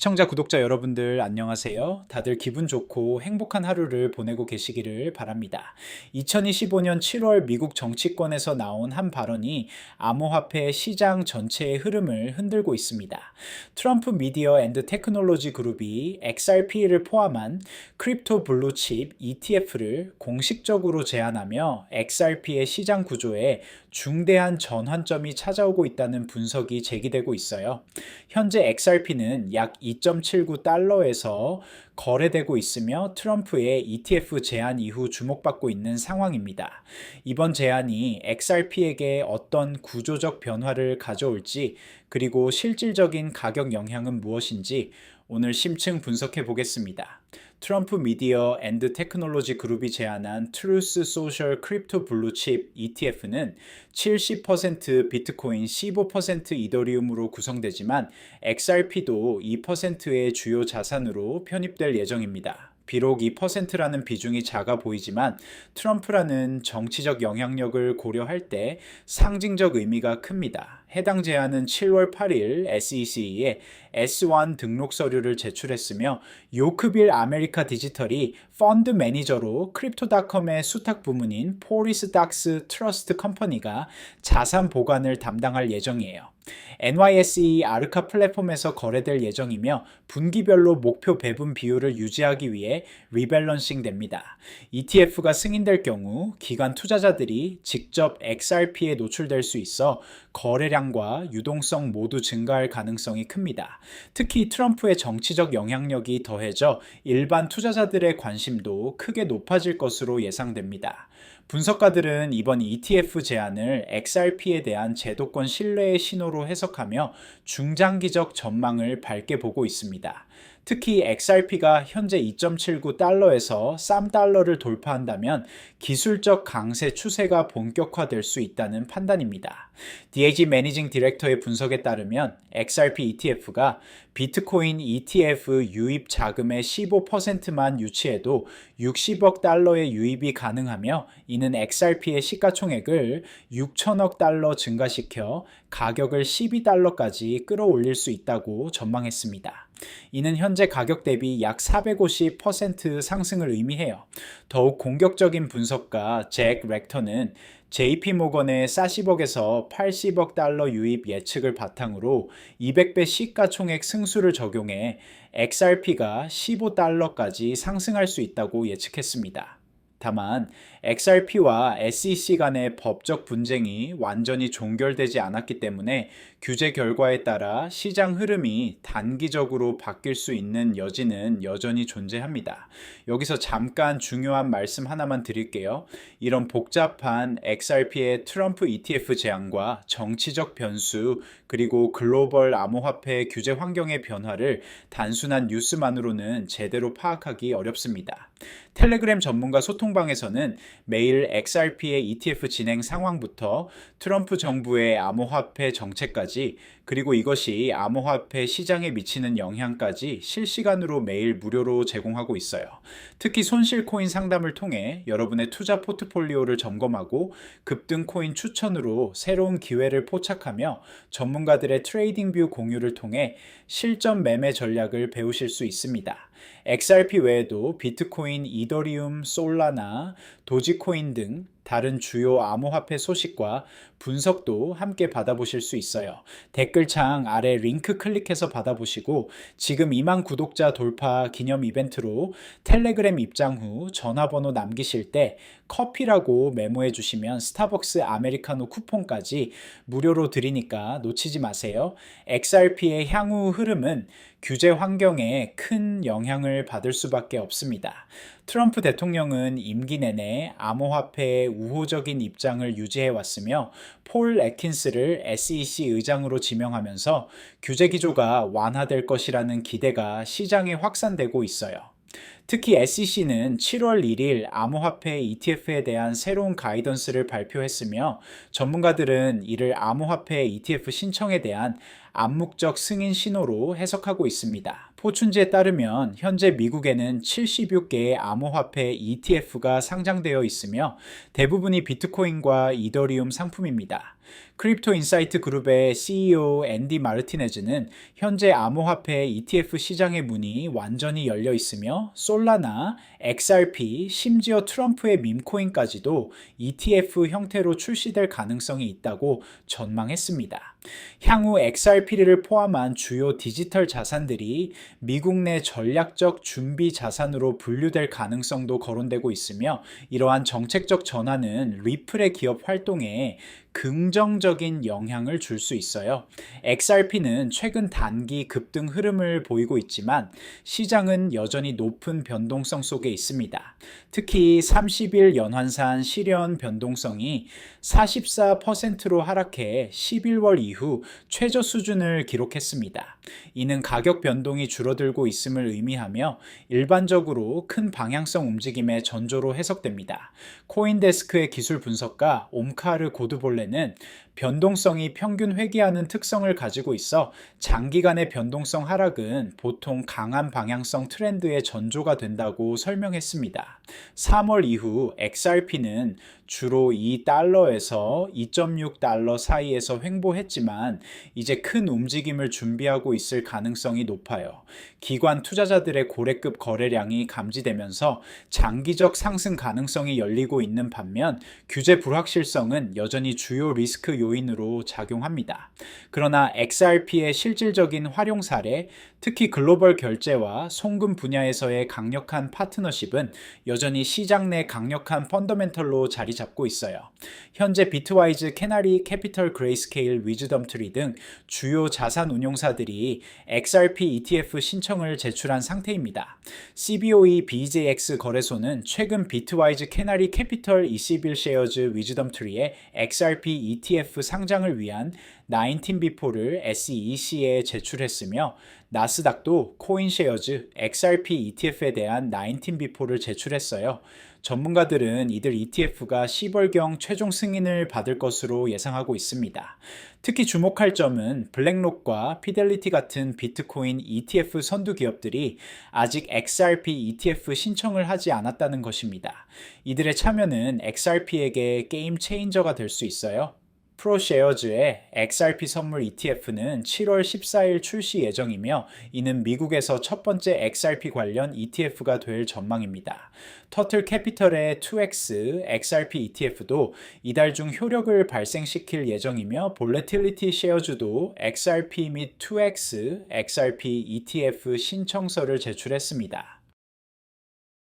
시청자, 구독자 여러분들 안녕하세요. 다들 기분 좋고 행복한 하루를 보내고 계시기를 바랍니다. 2025년 7월 미국 정치권에서 나온 한 발언이 암호화폐 시장 전체의 흐름을 흔들고 있습니다. 트럼프 미디어 앤드 테크놀로지 그룹이 XRP를 포함한 크립토 블루칩 ETF를 공식적으로 제안하며 XRP의 시장 구조에 중대한 전환점이 찾아오고 있다는 분석이 제기되고 있어요. 현재 XRP는 약 2.79달러에서 거래되고 있으며 트럼프의 ETF 제안 이후 주목받고 있는 상황입니다. 이번 제안이 XRP에게 어떤 구조적 변화를 가져올지, 그리고 실질적인 가격 영향은 무엇인지 오늘 심층 분석해 보겠습니다. 트럼프 미디어 앤드 테크놀로지 그룹이 제안한 트루스 소셜 크립토 블루칩 ETF는 70% 비트코인, 15% 이더리움으로 구성되지만 XRP도 2%의 주요 자산으로 편입될 예정입니다. 비록 2%라는 비중이 작아 보이지만 트럼프라는 정치적 영향력을 고려할 때 상징적 의미가 큽니다. 해당 제안은 7월 8일 SEC에 S1 등록 서류를 제출했으며 요크빌 아메리카 디지털이 펀드 매니저로 크립토닷컴의 수탁 부문인 포리스 닥스 트러스트 컴퍼니가 자산 보관을 담당할 예정이에요. NYSE 아르카 플랫폼에서 거래될 예정이며 분기별로 목표 배분 비율을 유지하기 위해 리밸런싱 됩니다. ETF가 승인될 경우 기관 투자자들이 직접 XRP에 노출될 수 있어 거래량과 유동성 모두 증가할 가능성이 큽니다. 특히 트럼프의 정치적 영향력이 더해져 일반 투자자들의 관심도 크게 높아질 것으로 예상됩니다. 분석가들은 이번 ETF 제안을 XRP에 대한 제도권 신뢰의 신호로 해석하며 중장기적 전망을 밝게 보고 있습니다. 특히 XRP가 현재 2.79달러에서 3달러를 돌파한다면 기술적 강세 추세가 본격화될 수 있다는 판단입니다. DAG 매니징 디렉터의 분석에 따르면 XRP ETF가 비트코인 ETF 유입 자금의 15%만 유치해도 60억 달러의 유입이 가능하며, 이는 XRP의 시가총액을 6천억 달러 증가시켜 가격을 12달러까지 끌어올릴 수 있다고 전망했습니다. 이는 현재 가격 대비 약 450% 상승을 의미해요. 더욱 공격적인 분석가 잭 렉터는 JP모건의 40억에서 80억 달러 유입 예측을 바탕으로 200배 시가총액 승수를 적용해 XRP가 15달러까지 상승할 수 있다고 예측했습니다. 다만 XRP와 SEC 간의 법적 분쟁이 완전히 종결되지 않았기 때문에 규제 결과에 따라 시장 흐름이 단기적으로 바뀔 수 있는 여지는 여전히 존재합니다. 여기서 잠깐 중요한 말씀 하나만 드릴게요. 이런 복잡한 XRP의 트럼프 ETF 제안과 정치적 변수, 그리고 글로벌 암호화폐 규제 환경의 변화를 단순한 뉴스만으로는 제대로 파악하기 어렵습니다. 텔레그램 전문가 소통방에서는 매일 XRP의 ETF 진행 상황부터 트럼프 정부의 암호화폐 정책까지, 그리고 이것이 암호화폐 시장에 미치는 영향까지 실시간으로 매일 무료로 제공하고 있어요. 특히 손실 코인 상담을 통해 여러분의 투자 포트폴리오를 점검하고 급등 코인 추천으로 새로운 기회를 포착하며 전문가들의 트레이딩 뷰 공유를 통해 실전 매매 전략을 배우실 수 있습니다. XRP 외에도 비트코인, 이더리움, 솔라나, 도지코인 등 다른 주요 암호화폐 소식과 분석도 함께 받아보실 수 있어요. 댓글창 아래 링크 클릭해서 받아보시고, 지금 2만 구독자 돌파 기념 이벤트로 텔레그램 입장 후 전화번호 남기실 때 커피라고 메모해 주시면 스타벅스 아메리카노 쿠폰까지 무료로 드리니까 놓치지 마세요. XRP의 향후 흐름은 규제 환경에 큰 영향을 받을 수밖에 없습니다. 트럼프 대통령은 임기 내내 암호화폐의 우호적인 입장을 유지해 왔으며 폴 애킨스를 SEC 의장으로 지명하면서 규제 기조가 완화될 것이라는 기대가 시장에 확산되고 있어요. 특히 SEC는 7월 1일 암호화폐 ETF에 대한 새로운 가이던스를 발표했으며 전문가들은 이를 암호화폐 ETF 신청에 대한 암묵적 승인 신호로 해석하고 있습니다. 포춘지에 따르면 현재 미국에는 76개의 암호화폐 ETF가 상장되어 있으며 대부분이 비트코인과 이더리움 상품입니다. 크립토 인사이트 그룹의 CEO 앤디 마르티네즈는 현재 암호화폐 ETF 시장의 문이 완전히 열려 있으며 솔라나, XRP, 심지어 트럼프의 밈코인까지도 ETF 형태로 출시될 가능성이 있다고 전망했습니다. 향후 XRP를 포함한 주요 디지털 자산들이 미국 내 전략적 준비 자산으로 분류될 가능성도 거론되고 있으며 이러한 정책적 전환은 리플의 기업 활동에 긍정적인 영향을 줄 수 있어요. XRP는 최근 단기 급등 흐름을 보이고 있지만 시장은 여전히 높은 변동성 속에 있습니다. 특히 30일 연환산 실현 변동성이 44%로 하락해 11월 이후 최저 수준을 기록했습니다. 이는 가격 변동이 줄어들고 있음을 의미하며 일반적으로 큰 방향성 움직임의 전조로 해석됩니다. 코인데스크의 기술 분석가 옴카르 고드볼레는 변동성이 평균 회귀하는 특성을 가지고 있어 장기간의 변동성 하락은 보통 강한 방향성 트렌드의 전조가 된다고 설명했습니다. 3월 이후 XRP는 주로 2달러에서 2.6달러 사이에서 횡보했지만 이제 큰 움직임을 준비하고 있을 가능성이 높아요. 기관 투자자들의 고래급 거래량이 감지되면서 장기적 상승 가능성이 열리고 있는 반면 규제 불확실성은 여전히 주요 리스크 요인으로 작용합니다. 그러나 XRP의 실질적인 활용 사례, 특히 글로벌 결제와 송금 분야에서의 강력한 파트너십은 여전히 시장 내 강력한 펀더멘털로 자리 잡고 있어요. 현재 비트와이즈, 캐나리, 캐피털 그레이스케일, 위즈덤트리 등 주요 자산 운용사들이 XRP ETF 신청을 제출한 상태입니다. CBOE BJX 거래소는 최근 비트와이즈, 캐나리, 캐피털, 21 쉐어즈, 위즈덤트리의 XRP ETF 상장을 위한 19B4를 SEC에 제출했으며 나스닥도 코인쉐어즈 XRP ETF에 대한 19B4를 제출했어요. 전문가들은 이들 ETF가 10월경 최종 승인을 받을 것으로 예상하고 있습니다. 특히 주목할 점은 블랙록과 피델리티 같은 비트코인 ETF 선두 기업들이 아직 XRP ETF 신청을 하지 않았다는 것입니다. 이들의 참여는 XRP에게 게임 체인저가 될 수 있어요. 프로쉐어즈의 XRP 선물 ETF는 7월 14일 출시 예정이며 이는 미국에서 첫 번째 XRP 관련 ETF가 될 전망입니다. 터틀 캐피털의 2X XRP ETF도 이달 중 효력을 발생시킬 예정이며 볼레틸리티 쉐어즈도 XRP 및 2X XRP ETF 신청서를 제출했습니다.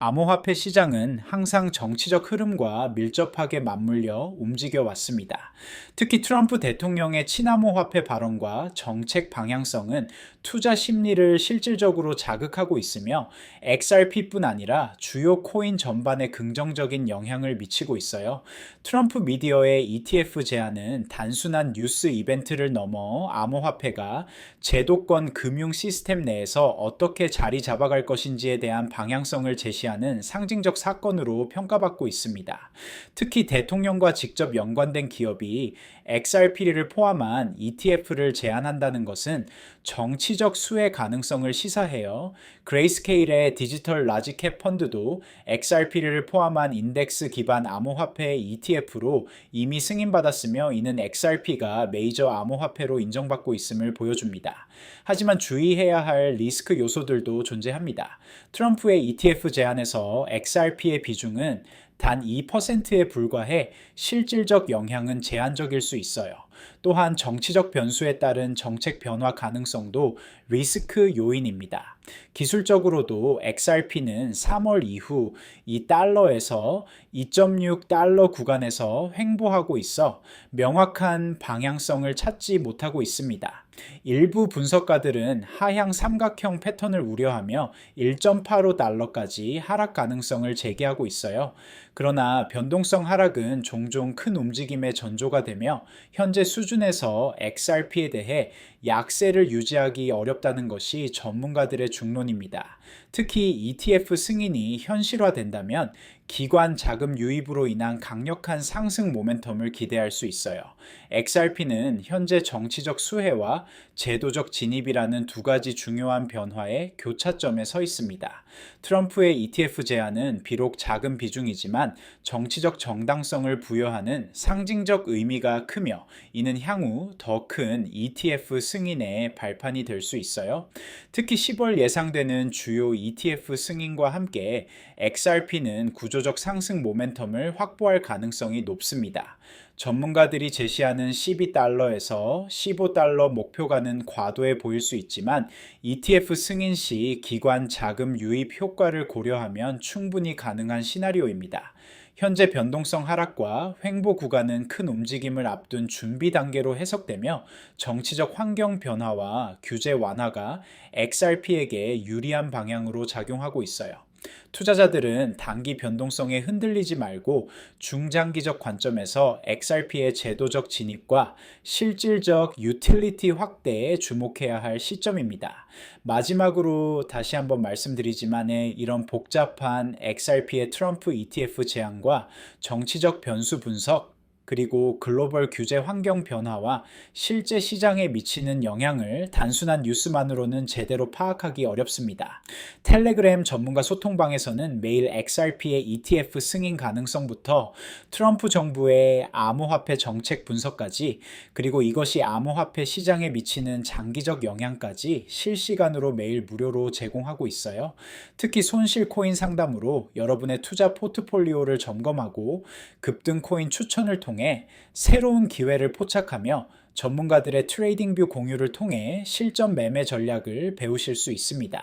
암호화폐 시장은 항상 정치적 흐름과 밀접하게 맞물려 움직여 왔습니다. 특히 트럼프 대통령의 친암호화폐 발언과 정책 방향성은 투자 심리를 실질적으로 자극하고 있으며 XRP뿐 아니라 주요 코인 전반에 긍정적인 영향을 미치고 있어요. 트럼프 미디어의 ETF 제안은 단순한 뉴스 이벤트를 넘어 암호화폐가 제도권 금융 시스템 내에서 어떻게 자리 잡아갈 것인지에 대한 방향성을 제시하는 상징적 사건으로 평가받고 있습니다. 특히 대통령과 직접 연관된 기업이 XRP를 포함한 ETF를 제안한다는 것은 정치적 수혜 가능성을 시사해요. 그레이스케일의 디지털 라지캡 펀드도 XRP를 포함한 인덱스 기반 암호화폐 ETF로 이미 승인받았으며 이는 XRP가 메이저 암호화폐로 인정받고 있음을 보여줍니다. 하지만 주의해야 할 리스크 요소들도 존재합니다. 트럼프의 ETF 제안에서 XRP의 비중은 단 2%에 불과해 실질적 영향은 제한적일 수 있어요. 또한 정치적 변수에 따른 정책 변화 가능성도 리스크 요인입니다. 기술적으로도 XRP는 3월 이후 2달러에서 2.6달러 구간에서 횡보하고 있어 명확한 방향성을 찾지 못하고 있습니다. 일부 분석가들은 하향 삼각형 패턴을 우려하며 1.85달러까지 하락 가능성을 제기하고 있어요. 그러나 변동성 하락은 종종 큰 움직임의 전조가 되며 현재 수준에서 XRP에 대해 약세를 유지하기 어렵다는 것이 전문가들의 중론입니다. 특히 ETF 승인이 현실화된다면 기관 자금 유입으로 인한 강력한 상승 모멘텀을 기대할 수 있어요. XRP는 현재 정치적 수혜와 진입과 제도적 진입이라는 두 가지 중요한 변화의 교차점에 서 있습니다. 트럼프의 ETF 제안은 비록 작은 비중이지만 정치적 정당성을 부여하는 상징적 의미가 크며 이는 향후 더 큰 ETF 승인의 발판이 될 수 있어요. 특히 10월 예상되는 주요 ETF 승인과 함께 XRP는 구조적 상승 모멘텀을 확보할 가능성이 높습니다. 전문가들이 제시하는 12달러에서 15달러 목표가는 과도해 보일 수 있지만 ETF 승인 시 기관 자금 유입 효과를 고려하면 충분히 가능한 시나리오입니다. 현재 변동성 하락과 횡보 구간은 큰 움직임을 앞둔 준비 단계로 해석되며 정치적 환경 변화와 규제 완화가 XRP에게 유리한 방향으로 작용하고 있어요. 투자자들은 단기 변동성에 흔들리지 말고 중장기적 관점에서 XRP의 제도적 진입과 실질적 유틸리티 확대에 주목해야 할 시점입니다. 마지막으로 다시 한번 말씀드리지만 이런 복잡한 XRP의 트럼프 ETF 제안과 정치적 변수 분석 그리고 글로벌 규제 환경 변화와 실제 시장에 미치는 영향을 단순한 뉴스만으로는 제대로 파악하기 어렵습니다. 텔레그램 전문가 소통방에서는 매일 XRP의 ETF 승인 가능성부터 트럼프 정부의 암호화폐 정책 분석까지 그리고 이것이 암호화폐 시장에 미치는 장기적 영향까지 실시간으로 매일 무료로 제공하고 있어요. 특히 손실 코인 상담으로 여러분의 투자 포트폴리오를 점검하고 급등 코인 추천을 통해 새로운 기회를 포착하며 전문가들의 트레이딩 뷰 공유를 통해 실전 매매 전략을 배우실 수 있습니다.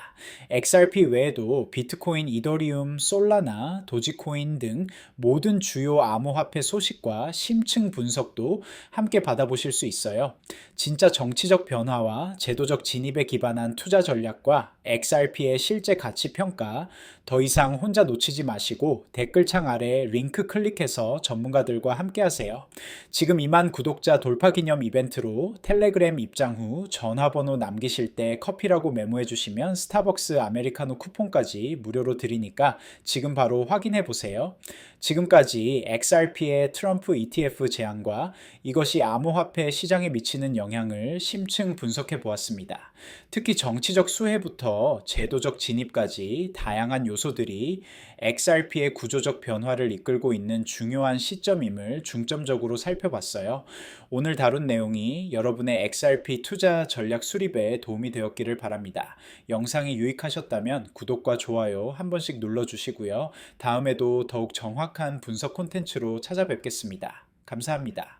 XRP 외에도 비트코인, 이더리움, 솔라나, 도지코인 등 모든 주요 암호화폐 소식과 심층 분석도 함께 받아보실 수 있어요. 진짜 정치적 변화와 제도적 진입에 기반한 투자 전략과 XRP의 실제 가치 평가, 더 이상 혼자 놓치지 마시고 댓글창 아래 링크 클릭해서 전문가들과 함께 하세요. 지금 2만 구독자 돌파 기념 이벤트로 텔레그램 입장 후 전화번호 남기실 때 커피라고 메모해 주시면 스타벅스 아메리카노 쿠폰까지 무료로 드리니까 지금 바로 확인해 보세요. 지금까지 XRP의 트럼프 ETF 제안과 이것이 암호화폐 시장에 미치는 영향을 심층 분석해 보았습니다. 특히 정치적 수혜부터 제도적 진입까지 다양한 요소들이 XRP의 구조적 변화를 이끌고 있는 중요한 시점임을 중점적으로 살펴봤어요. 오늘 다룬 내용이 여러분의 XRP 투자 전략 수립에 도움이 되었기를 바랍니다. 영상이 유익하셨다면 구독과 좋아요 한 번씩 눌러주시고요. 다음에도 더욱 정확한 분석 콘텐츠로 찾아뵙겠습니다. 감사합니다.